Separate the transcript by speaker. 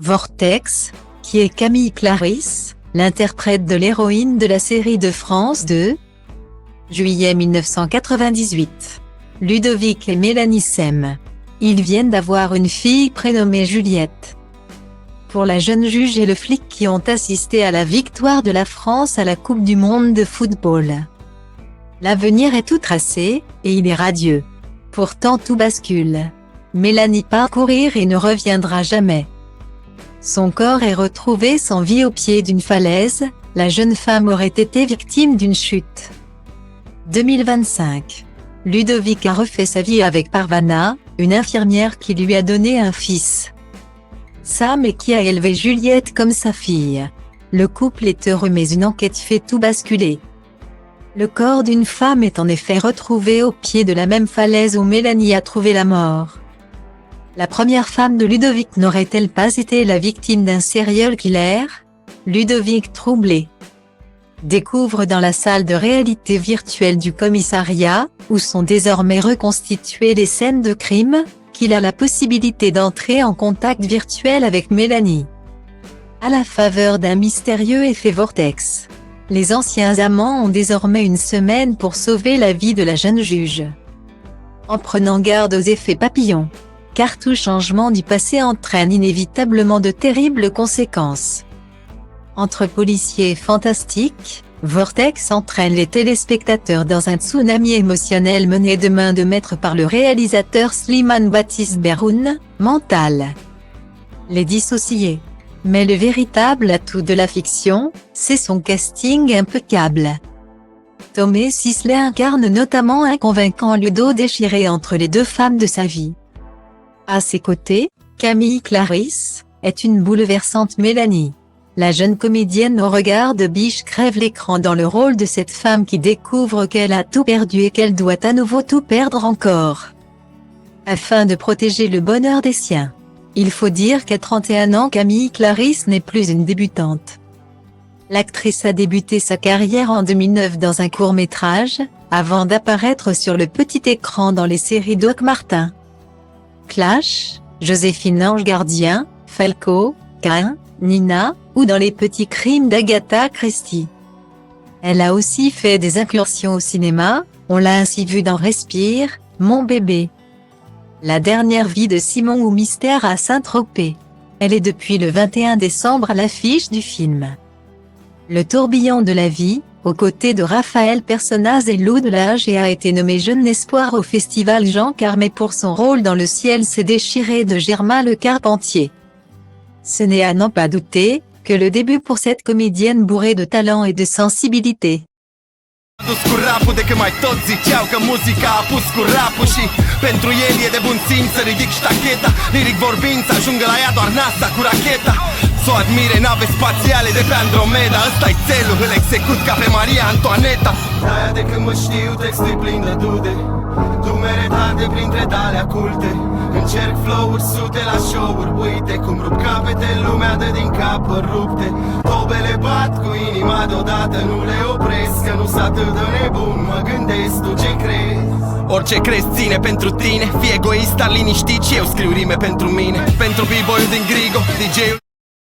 Speaker 1: Vortex, qui est Camille Clarisse, l'interprète de l'héroïne de la série de France 2. Juillet 1998. Ludovic et Mélanie s'aiment. Ils viennent d'avoir une fille prénommée Juliette. Pour la jeune juge et le flic qui ont assisté à la victoire de la France à la Coupe du monde de football. L'avenir est tout tracé, et il est radieux. Pourtant tout bascule. Mélanie part courir et ne reviendra jamais. Son corps est retrouvé sans vie au pied d'une falaise, la jeune femme aurait été victime d'une chute. 2025. Ludovic a refait sa vie avec Parvana, une infirmière qui lui a donné un fils. Sam et qui a élevé Juliette comme sa fille. Le couple est heureux mais une enquête fait tout basculer. Le corps d'une femme est en effet retrouvé au pied de la même falaise où Mélanie a trouvé la mort. La première femme de Ludovic n'aurait-elle pas été la victime d'un serial killer? Ludovic, troublé, découvre dans la salle de réalité virtuelle du commissariat, où sont désormais reconstituées les scènes de crime, qu'il a la possibilité d'entrer en contact virtuel avec Mélanie. À la faveur d'un mystérieux effet vortex, les anciens amants ont désormais une semaine pour sauver la vie de la jeune juge. En prenant garde aux effets papillons, car tout changement du passé entraîne inévitablement de terribles conséquences. Entre policiers fantastiques, Vortex entraîne les téléspectateurs dans un tsunami émotionnel mené de main de maître par le réalisateur Slimane Baptiste Berhoun, Mental. Les dissociés. Mais le véritable atout de la fiction, c'est son casting impeccable. Tomé Sisley incarne notamment un convaincant Ludo déchiré entre les deux femmes de sa vie. À ses côtés, Camille Clarisse est une bouleversante Mélanie. La jeune comédienne au regard de biche crève l'écran dans le rôle de cette femme qui découvre qu'elle a tout perdu et qu'elle doit à nouveau tout perdre encore. Afin de protéger le bonheur des siens. Il faut dire qu'à 31 ans Camille Clarisse n'est plus une débutante. L'actrice a débuté sa carrière en 2009 dans un court-métrage, avant d'apparaître sur le petit écran dans les séries Doc Martin, Clash, Joséphine Ange Gardien, Falco, Cain, Nina, ou dans les petits crimes d'Agatha Christie. Elle a aussi fait des incursions au cinéma, on l'a ainsi vue dans Respire, Mon bébé, La dernière vie de Simon ou Mystère à Saint-Tropez. Elle est depuis le 21 décembre à l'affiche du film Le tourbillon de la vie, aux côtés de Raphaël Personnaz et Lou Delage, et a été nommée Jeune Espoir au Festival Jean Carmet pour son rôle dans Le ciel s'est déchiré de Germain Le Carpentier. Ce n'est à n'en pas douter, que le début pour cette comédienne bourrée de talent et de sensibilité.
Speaker 2: Dus cu rapul de când mai toți ziceau că muzica a pus cu rapul și pentru el e de bun simț să ridic ștacheta. Liric vorbind să ajungă la ea doar NASA cu racheta. S-o admire nave spațiale de pe Andromeda. Ăsta-i țelul, îl execut ca pe Maria Antoaneta. De-aia de când mă știu textul plin de dude, dumere date printre dalea culte. Încerc flow-uri, sute la show-uri. Uite cum rup capete, lumea dă din cap rupte. Tobele bat cu inima deodată, nu le opresc, că nu s atât de nebun, mă gândesc, tu ce crezi? Orice crezi ține pentru tine, fii egoist, dar liniștit și eu scriu rime pentru mine. Pentru b-boy-ul din Grigo, DJ-ul